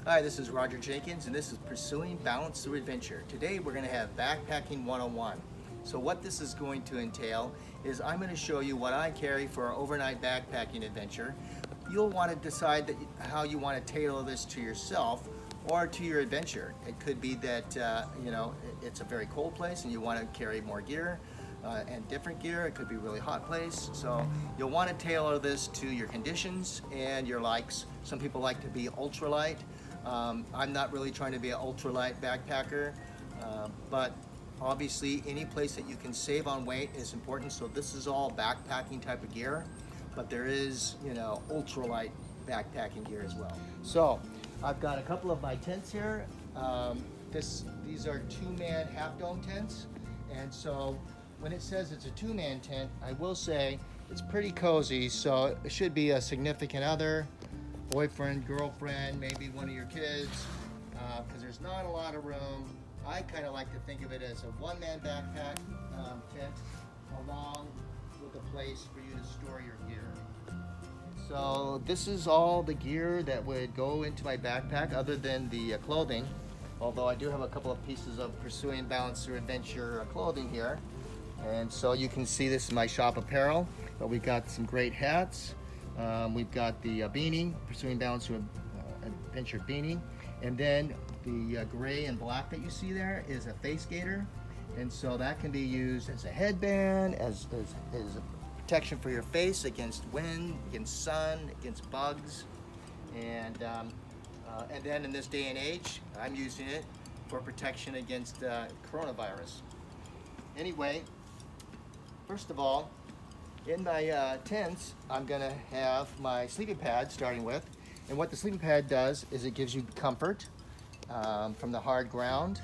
Hi, this is Roger Jenkins, and this is Pursuing Balance Through Adventure. Today we're going to have Backpacking 101. So what this is going to entail is I'm going to show you what I carry for our overnight backpacking adventure. You'll want to decide how you want to tailor this to yourself or to your adventure. It could be that it's a very cold place and you want to carry more gear and different gear. It could be a really hot place. So you'll want to tailor this to your conditions and your likes. Some people like to be ultralight. I'm not really trying to be an ultralight backpacker, but obviously any place that you can save on weight is important. So this is all backpacking type of gear, but there is, ultralight backpacking gear as well. So I've got a couple of my tents here. These are two-man half-dome tents, and so when it says it's a two-man tent, I will say it's pretty cozy. So it should be a significant other, boyfriend, girlfriend, maybe one of your kids, because there's not a lot of room. I kind of like to think of it as a one-man backpack tent along with a place for you to store your gear. So this is all the gear that would go into my backpack other than the clothing, although I do have a couple of pieces of Pursuing Balance Through Adventure clothing here. And so you can see this is my shop apparel, but we've got some great hats. We've got the beanie, Pursuing Balance Through Adventure beanie, and then the gray and black that you see there is a face gaiter, and so that can be used as a headband, as a protection for your face against wind, against sun, against bugs, and then in this day and age, I'm using it for protection against coronavirus. Anyway, first of all, in my tents, I'm gonna have my sleeping pad starting with. And what the sleeping pad does is it gives you comfort from the hard ground.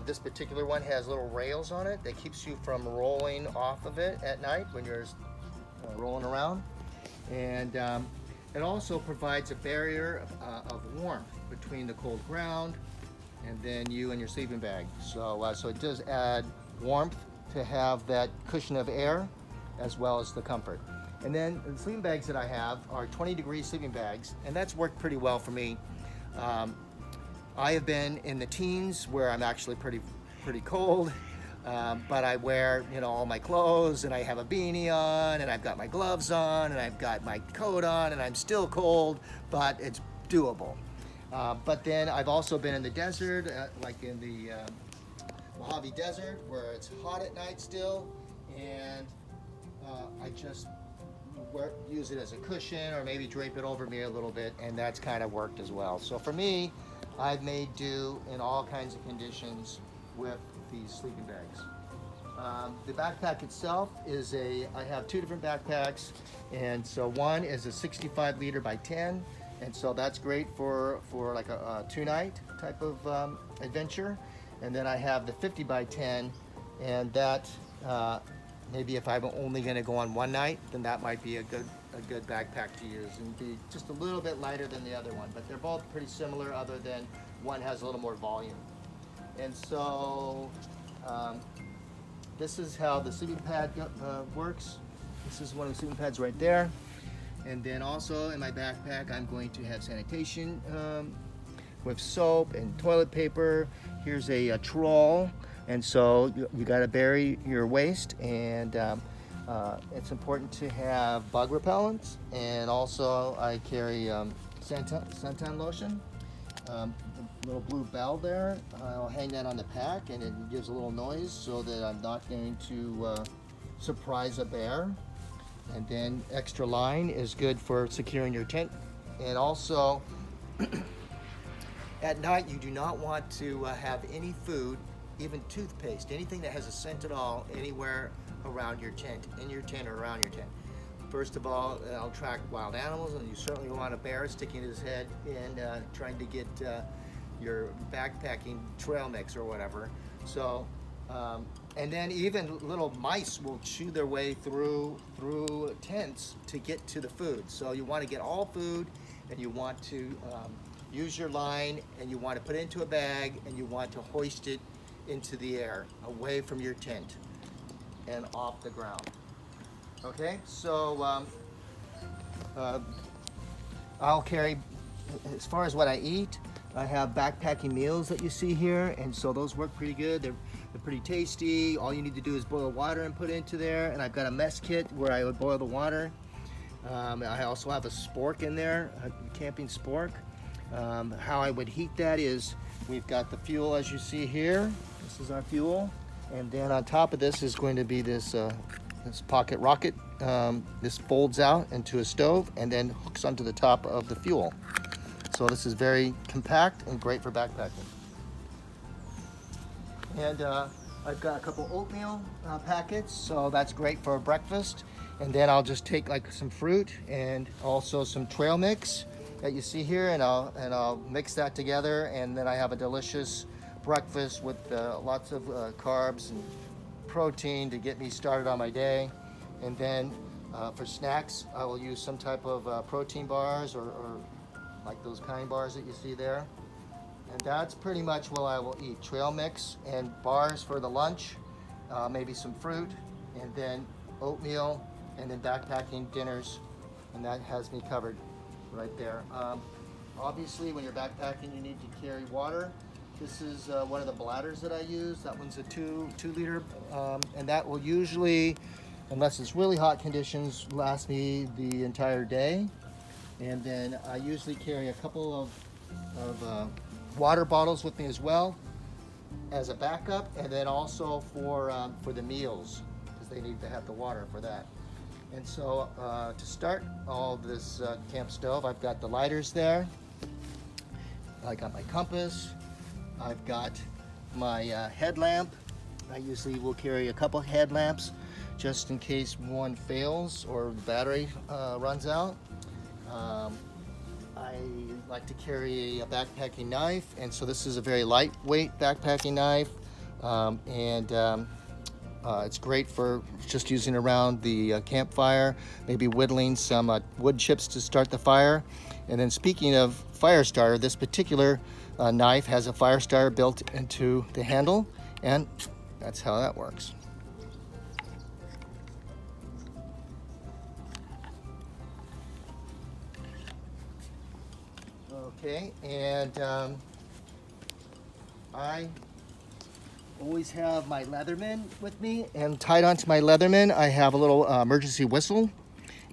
This particular one has little rails on it that keeps you from rolling off of it at night when you're rolling around. And it also provides a barrier of warmth between the cold ground and then you and your sleeping bag. So it does add warmth to have that cushion of air as well as the comfort. And then the sleeping bags that I have are 20-degree sleeping bags, and that's worked pretty well for me. I have been in the teens where I'm actually pretty cold, but I wear all my clothes, and I have a beanie on, and I've got my gloves on, and I've got my coat on, and I'm still cold, but it's doable. But then I've also been in the desert, like in the Mojave Desert, where it's hot at night still, and I just use it as a cushion or maybe drape it over me a little bit, and that's kind of worked as well. So for me, I've made do in all kinds of conditions with these sleeping bags. The backpack itself is I have two different backpacks, and so one is a 65 liter by 10, and so that's great for like a two-night type of adventure. And then I have the 50 by 10, and that maybe if I'm only going to go on one night, then that might be a good backpack to use and be just a little bit lighter than the other one. But they're both pretty similar, other than one has a little more volume. And so this is how the sleeping pad works. This is one of the sleeping pads right there. And then also in my backpack, I'm going to have sanitation with soap and toilet paper. Here's a trawl. And so you got to bury your waste, and it's important to have bug repellents. And also I carry suntan lotion, the little blue bell there. I'll hang that on the pack, and it gives a little noise so that I'm not going to surprise a bear. And then extra line is good for securing your tent. And also at night, you do not want to have any food, even toothpaste, anything that has a scent at all, anywhere around your tent, in your tent or around your tent. First of all, it'll attract wild animals, and you certainly don't want a bear sticking his head in trying to get your backpacking trail mix or whatever. So, and then even little mice will chew their way through tents to get to the food. So you want to get all food, and you want to use your line, and you want to put it into a bag, and you want to hoist it into the air, away from your tent and off the ground. Okay, so I'll carry, as far as what I eat, I have backpacking meals that you see here, and so those work pretty good. They're pretty tasty. All you need to do is boil water and put it into there, and I've got a mess kit where I would boil the water. I also have a spork in there, a camping spork. How I would heat that is we've got the fuel as you see here. This is our fuel, and then on top of this is going to be this pocket rocket. This folds out into a stove and then hooks onto the top of the fuel. So this is very compact and great for backpacking. And I've got a couple oatmeal packets, so that's great for breakfast. And then I'll just take like some fruit and also some trail mix that you see here, and I'll mix that together, and then I have a delicious breakfast with lots of carbs and protein to get me started on my day. And then for snacks, I will use some type of protein bars or like those kind bars that you see there. And that's pretty much what I will eat. Trail mix and bars for the lunch, maybe some fruit, and then oatmeal, and then backpacking dinners, and that has me covered right there. Obviously, when you're backpacking, you need to carry water. This is one of the bladders that I use. That one's a 2-liter, and that will usually, unless it's really hot conditions, last me the entire day. And then I usually carry a couple of water bottles with me as well as a backup, and then also for the meals, because they need to have the water for that. And so to start all this camp stove, I've got the lighters there. I got my compass. I've got my headlamp. I usually will carry a couple headlamps just in case one fails or the battery runs out. I like to carry a backpacking knife, and so this is a very lightweight backpacking knife, it's great for just using around the campfire, maybe whittling some wood chips to start the fire. And then speaking of fire starter, this particular knife has a fire starter built into the handle, and that's how that works. Okay, and I always have my Leatherman with me, and tied onto my Leatherman I have a little emergency whistle.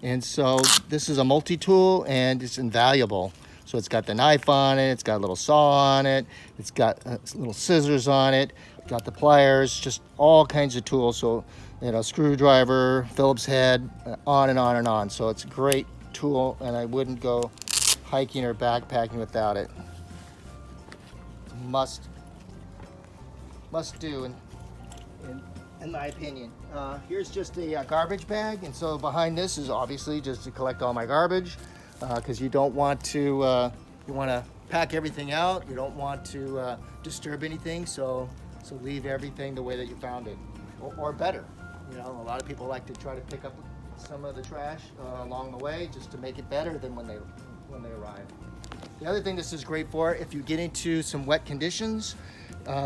And so this is a multi-tool, and it's invaluable. So it's got the knife on it, it's got a little saw on it, it's got little scissors on it, got the pliers, just all kinds of tools. So, you know, screwdriver, Phillips head, on and on and on. So it's a great tool, and I wouldn't go hiking or backpacking without it. Must do in my opinion. Here's just a garbage bag, and so behind this is obviously just to collect all my garbage, because you don't want to you want to pack everything out. You don't want to disturb anything, so leave everything the way that you found it, or better. You know, a lot of people like to try to pick up some of the trash along the way just to make it better than when they arrive. The other thing this is great for, if you get into some wet conditions,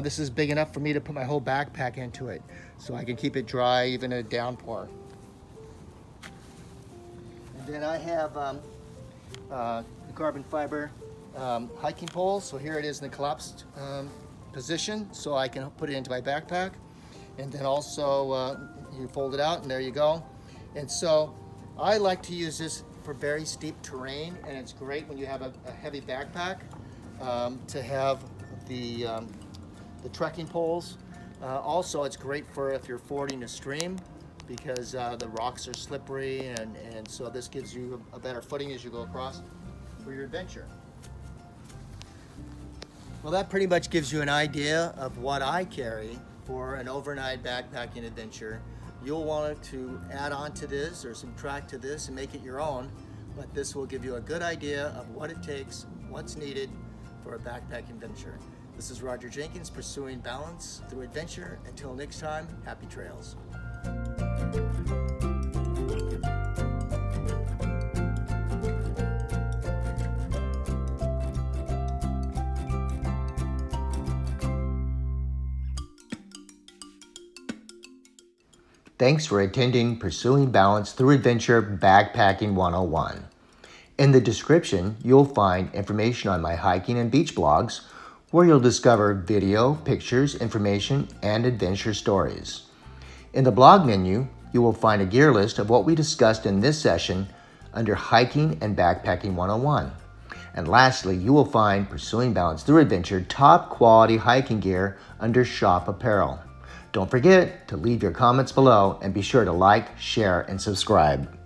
this is big enough for me to put my whole backpack into it, so I can keep it dry even in a downpour. And then I have the carbon fiber hiking pole. So here it is in the collapsed position, so I can put it into my backpack. And then also you fold it out, and there you go. And so I like to use this for very steep terrain, and it's great when you have a heavy backpack to have the trekking poles. Also, it's great for if you're fording a stream, because the rocks are slippery, and so this gives you a better footing as you go across for your adventure. Well, that pretty much gives you an idea of what I carry for an overnight backpacking adventure. You'll want to add on to this or subtract to this and make it your own, but this will give you a good idea of what it takes, what's needed for a backpacking adventure. This is Roger Jenkins, pursuing balance through adventure. Until next time, happy trails. Thanks for attending Pursuing Balance Through Adventure Backpacking 101. In the description, you'll find information on my hiking and beach blogs, where you'll discover video, pictures, information, and adventure stories. In the blog menu, you will find a gear list of what we discussed in this session under Hiking and Backpacking 101. And lastly, you will find Pursuing Balance Through Adventure top quality hiking gear under Shop Apparel. Don't forget to leave your comments below and be sure to like, share, and subscribe.